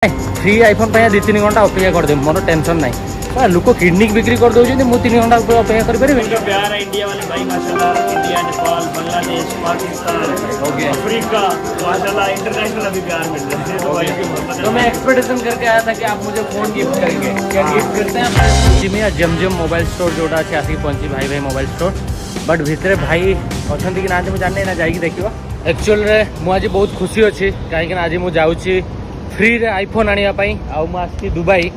Free iPhone पे 2-3 घंटा अपेक्षा कर दे मोर टेंशन नहीं लोक किडनी बिक्री कर दौरान मुझे 3 घंटा अपेक्षा कर प्यार है इंडिया वाले भाई माशाल्लाह। इंडिया, नेपाल, बांग्लादेश, पाकिस्तान, अफ्रीका, माशाल्लाह इंटरनेशनल अभी प्यार मिल रहा है। तो भाई की मोहब्बत तो मैं एक्सपेक्टेशन करके आया था कि आप मुझे फोन गिफ्ट करेंगे। क्या गिफ्ट करते हैं आप जिम्मी जमजम मोबाइल स्टोर जोड़ा अच्छे आसिक पहुंची भाई भाई मोबाइल स्टोर बट भितर भाई अच्छा कि ना मुझे जाने ना जाइए देखिए। एक्चुअल रे मुझे बहुत खुशी अच्छी कहीं आज मुझे जाऊँगी फ्री रे आईफोन आने आसी दुबई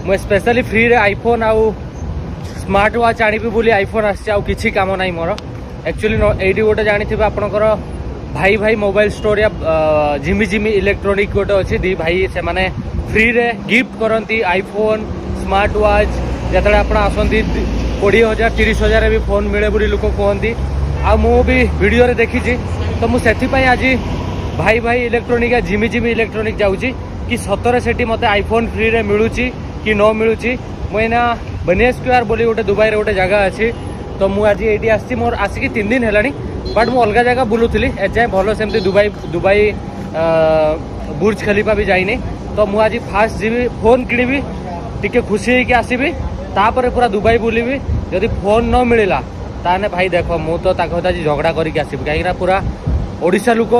मुझे स्पेशली फ्री रे आईफोन आउ स्मार्ट वाच आनी बोली आईफोन आसी काम ना मोर एक्चुअली ये गोटे जानी आपणकर भाई भाई मोबाइल स्टोर या जिमी जिमी इलेक्ट्रोनिक गोटे अच्छी दी भाई से माने फ्री रे गिफ्ट करती आईफोन स्मार्ट वाच जो आप आसती 20,000 30,000 भी फोन मिले बोली लोक कहती भी वीडियो देखी तो मुझे आज भाई भाई इलेक्ट्रोनिक या जिमी जिमी इलेक्ट्रोनिक जाऊँगी कि सतरे से मत आईफोन फ्री रे मिलूँ कि न मिलूँ मुझे बनिया स्क्वायर बोली गोटे दुबई गोटे जगह अच्छी तो मुझे ये आसी मोर आसिक 3 दिन है बट मुझे अलग जगह बुलूली एजाए भल सेमती दुबई दुबई बुर्ज खलीफा भी जाइनी तो मुझे आज फास्ट जीवी फोन किणी टी खुशी होगी आसबि तापर पूरा दुबई बुलबि जदि फोन न मिलला ताने भाई देख मुझे तो आज झगड़ा करके आसबि कहीं पूरा ओडिशा लोक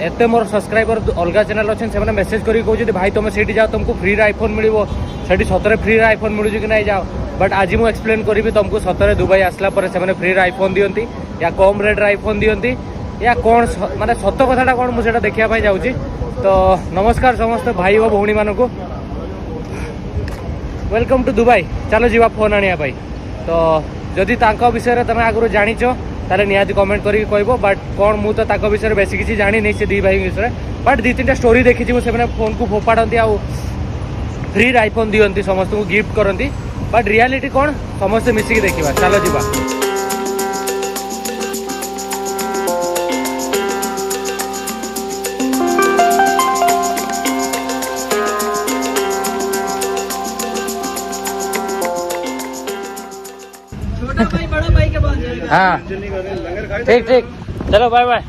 एत मोर सब्सक्राइबर अलग चैनल अच्छे से मेसेज कर कहते भाई तुम से जाओ तुमको फ्री आईफोन मिलो से सतरे फ्री आईफोन मिलूँ कि नहीं जाओ बट आज मुझे एक्सप्लेन करी तुमको सतरे दुबई आसला से फ्री आईफोन दिखती या कम रेट आईफोन दिखती या कौन माने सत कथाटा कौन मुझे देखा जाऊँगी। तो नमस्कार समस्त भाई और भौणी मानक वेलकम टू दुबई चलो जीवा फोन आने तो जदि विषय तुम आगु जाच ताले निहाती कमेंट करके कहबो बट कौन मु तो ताको विषय बेसी किसी जानी नहीं से दी भाई विषय बट 2-3टा स्टोरी देखी से फोन को फोपाड़ती आ फ्री आईफोन दिखती समस्त को गिफ्ट करती बट रियलिटी कौन समस्ते मिसिकी देखा चलो जीवा। हाँ ठीक ठीक चलो बाय बाय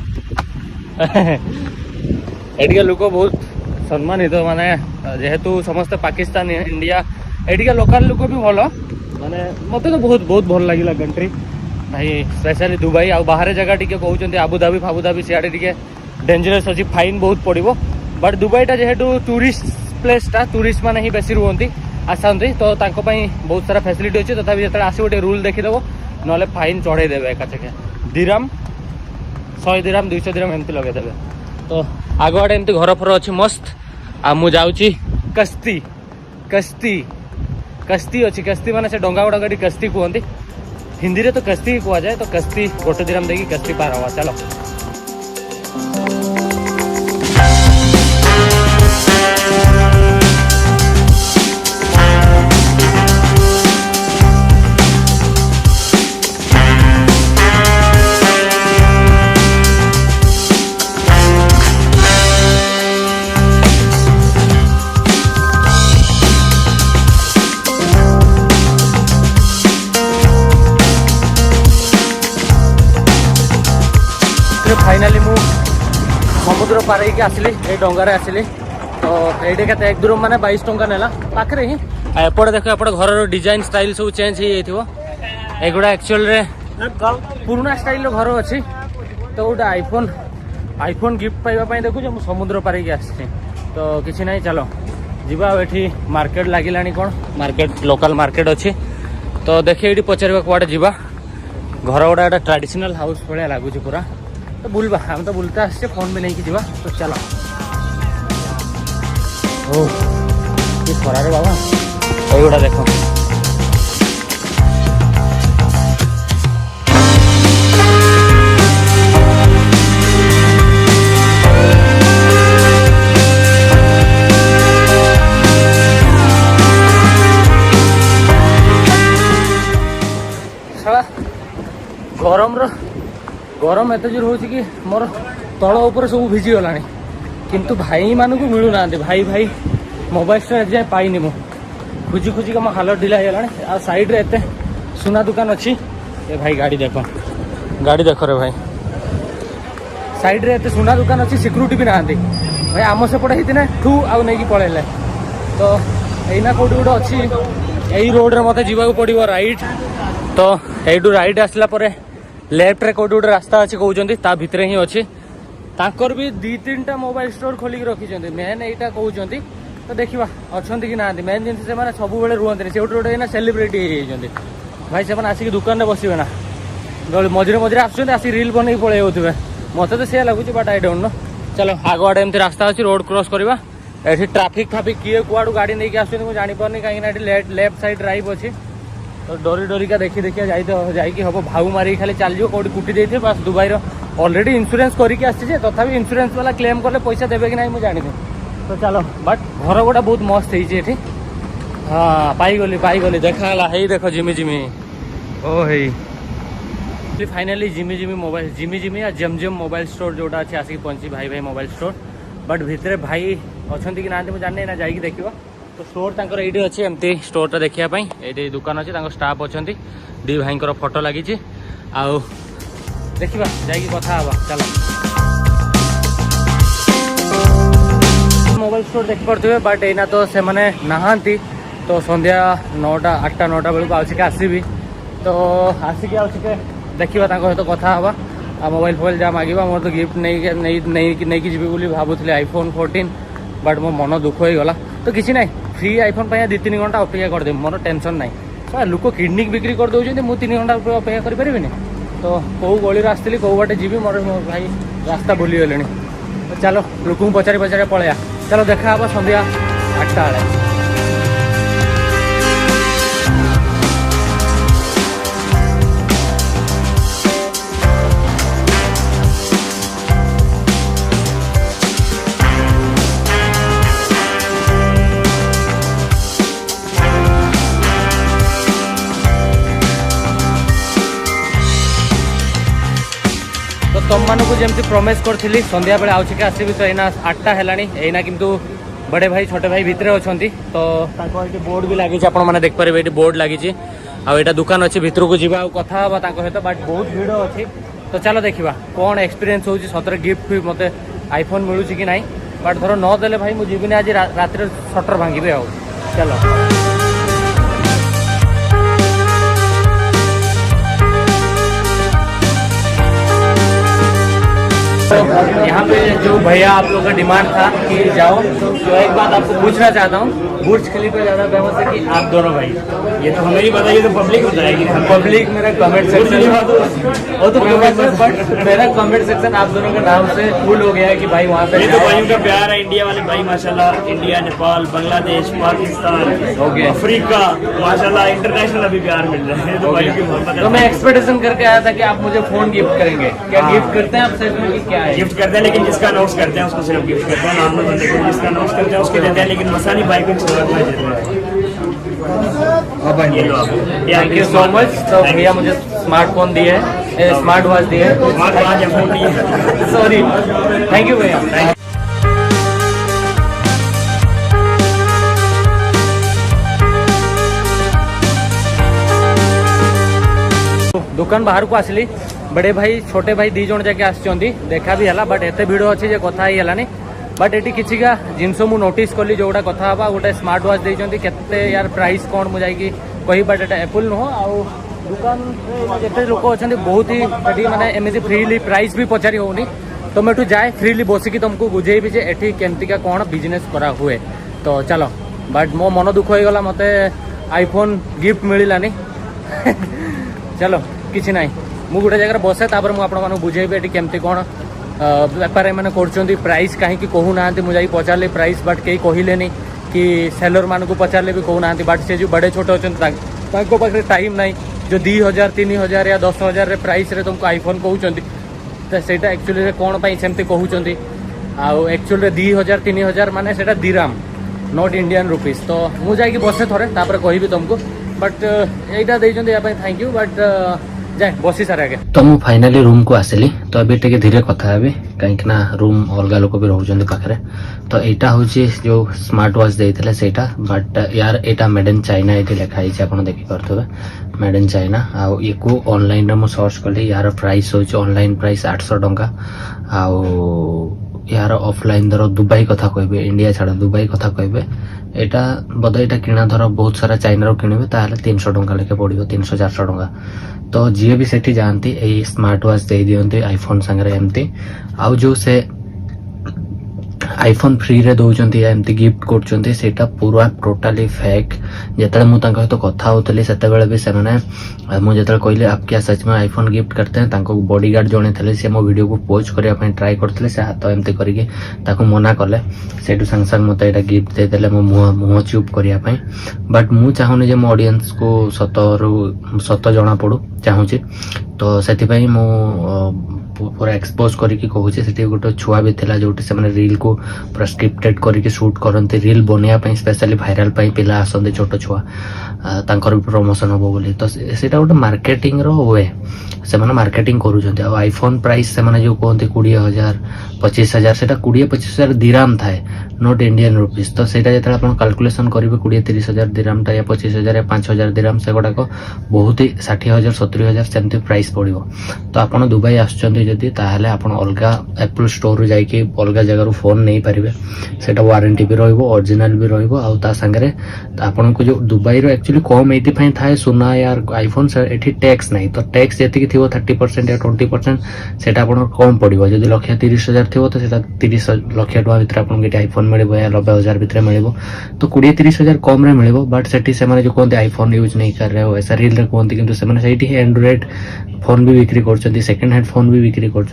एटिका लोक बहुत सम्मानित माने जेहेतु समस्त पाकिस्तान इंडिया एटिका लोकल लोक भी भल माने मत तो बहुत बहुत भल लगे कंट्री भाई स्पेशली दुबई आ बाहर जगह टी कहते आबुधाबी फाबुधाबी सियाड़े टी डेंजरस अच्छी फाइन बहुत पड़ो बट दुबईटा जेहेतु टूरिस्ट प्लेसटा टूरिस्ट मैंने ही बेसी रुहति आसती तो बहुत सारा फैसिलिटी अच्छी तथापि जो आस गोटे रूल देखीदेव ना फाइन चढ़े देवे एकाचके दिराम 100 दिराम 200 दिराम एमती लगेदेवे तो आगुआड़े एमती घर फर अच्छी मस्त आ मु जाऊँगी कस्ती कस्ती कस्ती अच्छी कस्ती माने से डंगा गुड़ाक कस्ती कहते हिंदी रे तो कस्ती ही कह जाए तो कस्ती गोटे दिराम देखी कस्ती पार हवा चलो। फाइनाली मु समुद्र पार होगी आसली ये डंगार आसली तो ये के एक दूर मैंने 22 टंका नेला पाखे ही एपटे देख एपटे घर डिजाइन स्टाइल सब चेंज हो एगुड़ा एक्चुअल रे पुराना स्टाइल घर अच्छी तो गोटे आईफोन आईफोन गिफ्ट पाइबा देखुचे मुझे समुद्र पार होगी आसी तो किसी ना चलो जीवा ये मार्केट लगिलानी कौन मार्केट लोकल मार्केट अच्छी तो देखिए ये पचार कड़े जीवा घर गुड़ा ट्रेडिशनल हाउस भाया लगुच पूरा तो बुलवा हम तो बुलते आसचे फोन भी नहीं जीवा तो चलो ओ ये खरारे बाबा ये देखो गरम एत जोर हो कि मोर तल उपर सब भिजी गला किंतु भाई मानक मिलू ना भाई भाई मोबाइल स्टोर जाए पाइनि मु खोजी खोजी का हालत ढिला हो साइड रे एते सुना दुकान अच्छी ए भाई गाड़ी देख रे भाई साइड रे एते सुना दुकान अच्छी सिक्यूरीटी भी ना भाई आम सेपटे होती ना ठू आउ नहीं पलैले तो एना कोटी गोटे अच्छी यही रोड रे मते जीवा पड़ो राइट तो यू राइट आसला लेफ्ट रे कोटी गोटे रास्ता अच्छी कहते ता भितर ही अच्छी तांकर भी 2-3टा मोबाइल स्टोर खोलिक रखी मेन यहीटा कहते तो देखा अच्छा कि ना मेन जिन से सब रुहते से गोटे सेलिब्रिटी होती भाई से आसिक दुकान में बसवे ना मझे मझे आसिक रिल बन पलि होते मत तो सी लगुच बट आई डोंट नो चलो आग आड़े एमती रास्ता अच्छी रोड क्रॉस करवा ये ट्राफिक फाफिक किए कुआड़ू गाड़ी नहीं आस जापारे कहीं लेफ्ट साइड ड्राइव अच्छी तो डरी डरिका देखी देखिए जाइए हम भाऊ मारिक खाली चल जाओ कौटी कुटी देते बस दुबई ऑलरेडी इंश्योरेंस करके आसी तथापि इंश्योरेंस वाला क्लेम कले पैसा देवे कि ना मुझे जानी तो चलो बट घर गोटा बहुत मस्त है हाँ पाईगली देखा देख जिमी जिमी ओ है finally Jimmy Jimmy mobile Jimmy या जमजम मोबाइल स्टोर जोटा अच्छे आसिक पहुंची भाई भाई मोबाइल स्टोर बट भितर भाई अच्छा कि ना मुझे जाने ना जाइए देखिए तो स्टोर तांकर ये अच्छे एमती स्टोरटा देखापी ये दुकान अच्छे स्टाफ अच्छा दी भाई फोटो लगी आउ देखा जाइए कथा हाँ चलो मोबाइल स्टोर देखिपे बट एना तो से मैंने नहांती तो संध्या 9टा 8टा 9टा बेलू आसिक आसबि तो आसिक देखा सहित कथा हाँ आ मोबाइल फोबाइल जहाँ मांगे मोर तो गिफ्ट नहीं जी बोली भावुली आईफोन 14 बट मो मन दुख हो गला तो किसी ना फ्री आईफोन 2-3 घंटा अपेक्षा करदे मोर टेंशन ना लोक किडनी बिक्री कर दौरान मुझे 3 घंटा अपेक्षा करें तो कौ गली आसती कौ बाटे जी मोर भाई रास्ता भूली गले तो चलो लोक पचारि पचारि पलैया चलो देखा हाँ संध्या 8टा बेले तुम मानक जमी प्रमेश करी संध्या बेले आउचिके आसबि तो एना 8टा है किंतु बड़े भाई छोटे भाई भितर अच्छा तो बोर्ड भी लगी आप देखिए ये बोर्ड लगी आईटा दुकान अच्छे भितर को जीवा कथा हाँ सहित बट बहुत भीड़ अच्छी तो चलो देखा कौन एक्सपीरियंस हो सतरे गिफ्ट भी मत आईफोन मिलूँ कि ना बट धर नदेले भाई मुझे जीवन आज रात सटर भांगे आओ चलो यहाँ पे जो भैया आप लोग का डिमांड था कि जाओ तो एक बात आपको पूछना चाहता हूँ बुर्ज खलीफा ज़्यादा फेमस है कि आप दोनों भाई ये तो हमें ही बताइए तो पब्लिक बताएगी पब्लिक मेरा कमेंट सेक्शन वो तो फेमस है बट मेरा कमेंट सेक्शन आप दोनों के नाम से फुल हो गया है कि भाई वहाँ पे ये तो भाइयों का प्यार है इंडिया वाले भाई माशाल्लाह इंडिया नेपाल बांग्लादेश पाकिस्तान अफ्रीका माशाल्लाह इंटरनेशनल अभी प्यार मिल रहा है तो भाइयों की मोहब्बत तो मैं एक्सपेक्टेशन करके आया था कि आप मुझे फोन गिफ्ट करेंगे क्या गिफ्ट करते हैं आप सच में कि क्या है गिफ्ट करते हैं लेकिन जिसका अनाउंस करते हैं उसको सिर्फ गिफ्ट करते हैं नॉर्मल बंदे को जिसका अनाउंस करते हैं उसके देते हैं लेकिन मसानी भाई को थैंक यू सो मच तो भैया मुझे स्मार्टफोन दिए है स्मार्ट वॉच दिए है सॉरी थैंक यू भैया दुकान बाहर को आसली बड़े भाई छोटे भाई 2 जन जाके आसचंदी देखा भी है बट एते भिड़ अच्छी जे कथा ही है बट ये किसी का जिनस मुझे नोटिस कली जो कथा हाँ गोटे स्मार्ट वॉच देते केते यार प्राइस कौन मुझे कही बट एटा एप्पल नुह आउ दुकान जिते लोक अच्छा बहुत ही माने एमती फ्रीली प्राइस भी पचारि होनी तो मैं जाए फ्रीली बसिकी तुमको बुझेबी जे एठी केमतिका कौन बिजनेस करा हुए तो चलो बट मो मन दुख हो गला मते आईफोन गिफ्ट मिलानी चलो किसी ना मु गोटे जगह बसे तापर मुझे बुझेबी एठी केमती कौन बेपार मैंने कर प्राइस कहीं कहूना मुझे पचारे प्राइस बट कहीं कहले कि सेलर मान को पचारे भी कहूना बट से जो बड़े छोटे अच्छा पाखे टाइम ना जो 2,000 3,000 या 10,000 प्राइस रे तुमको आईफोन कहते तो सहीटा एक्चुअली कौन सेमती कहते आउ एक्चुअली 2,000 3,000 माने सेटा दिराम नॉट इंडियन रुपीज तो मुझे बसे थोड़े तापर कहि तुमको बट यहीटा देते थैंक यू बट जाए बसी सारे आगे तो मु फाइनाली रूम को आसली तो अभी टे धीरे कथा हेबी कहीं ना रूम अलग लोक भी रोचे पाखे तो यहाँ हूँ जो स्मार्ट वॉच देते सेटा बट यार यहाँ मेड इन चाइना ये लिखाई आप देखिपे मेड इन चाइना आउ ये को ऑनलाइन रे मु सर्च कली यार प्राइस हो ऑनलाइन प्राइस 800 टंका आउ यार ऑफलाइन धर दुबई कथा कहे इंडिया छाड़ दुबई कथा कहे এটা ବୋଧେ ଏଇଟା କିଣା ଧର ବହୁତ ସାରା ଚାଇନାରୁ କିଣିବେ ତାହେଲେ 300 ଟଙ୍କା ଲେଖେ ପଡ଼ିବ, 300-400 ଟଙ୍କା। ତ ଯିଏ ବି ସେଠି ଯାଆନ୍ତି ଏଇ ସ୍ମାର୍ଟ ୱାଚ୍ ଦେଇ ଦିଅନ୍ତି ଆଇଫୋନ୍ ସାଙ୍ଗରେ ଏମିତି। ଆଉ ଯେଉଁ ସେ आईफोन फ्री रे दौरान एमती गिफ्ट कर सेटा पूरा टोटाली फेक। जिते मुझे सहित कथा होती से मुझे कहली आप क्या सच में आईफोन गिफ्ट करते हैं, बॉडीगार्ड जड़े थे सी मो वीडियो को पोस्ट करने ट्राई करते से हाथ एमती करके मना कले। से संग संग मत यहाँ गिफ्ट देदेले मो मुह चुप करने। बट मु चाहूनी जे मो ऑडियंस को सत जना पड़ू चाहूँगी। तो से मु पूरा एक्सपोज करके कहूँ से गोटे छुआ भी था जो रील को पूरा स्क्रिप्टेड करके शूट करते रील बनवाई स्पेशली भाइराल पिला आसते छोट छुआ तांकर भी प्रमोशन हम बोली। तो सेटा गोटे मार्केटिंग रो वे से मार्केटिंग करूँ। आईफोन प्राइस से जो कहते 20,000 25,000 से 20-25,000 दिराम थाए, नॉट इंडियन रुपीज। तो सेटा जो आप कैलकुलेशन करेंगे 20-30,000 दिरामटा या 25,000 या 5,000 दिराम से गुड़ाक बहुत ही 60,000 70,000 सेमती प्राइस पड़ो। तो आप दुबई आसुँच ताहले आप अलग एप्पल स्टोर रू जाइए अलग जगह फोन नहीं पारे, सेटा वारंटी भी ओरिजिनल भी रही। आपन को जो दुबई रो एक्चुअली कम ये थाए सुना या आईफोन ये टैक्स नहीं। तो टैक्स जी थी 30% या 20% से कम पड़ो। जो 1,30,000 थी तो 30 लाख टका भितर आपको आईफोन मिल या 90,000 भितर मिल। तो 20-30,000 कम मिल। बट से जो कहते आईफोन यूज नहीं कर रहे हो ऐसा रील रे कहते कि एंड्रॉइड फोन भी बिक्री कर सेकेंड हैंड फोन भी बिक्री कर।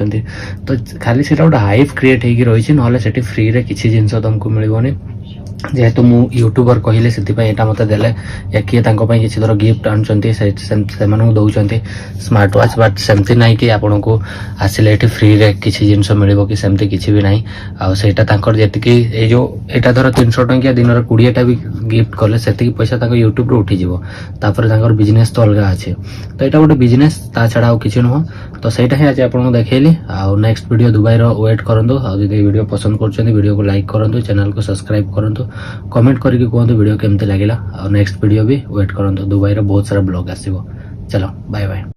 तो खाली से गोटे हाइप क्रिएट होगी रही ना फ्री रे किसी जिनस तुमको मिलनी। जेहेतु मु यूट्यूबर कहले से मत देले या किए किसी धर गिफ्ट आनुंट से दौरान स्मार्ट वाच। बट सेमती ना कि आपन को आसिले फ्री रे किसी जिनस मिल कि सेमती किसी भी नहीं। जी जो यहाँ धर 300 टंकिया दिन 20टा भी गिफ्ट कले से पैसा यूट्यूब रे उठीज। बिजनेस तो अलग अच्छे। तो यहाँ गोटे बिजनेस ता छड़ा आउ किसी नुह। तो सहीटा ही आज आपको देखली। आउ नेक्स्ट वीडियो दुबई रो वेट करूँ। आदि वीडियो पसंद कर वीडियो को लाइक करूँ, चैनल को सब्सक्राइब करूँ, कमेंट करके कहतु वीडियो केमती लगिला। नेक्स्ट वीडियो भी वेट करूँ। दुबई रो बहुत सारा ब्लॉग आसिबो। चलो बाय बाय।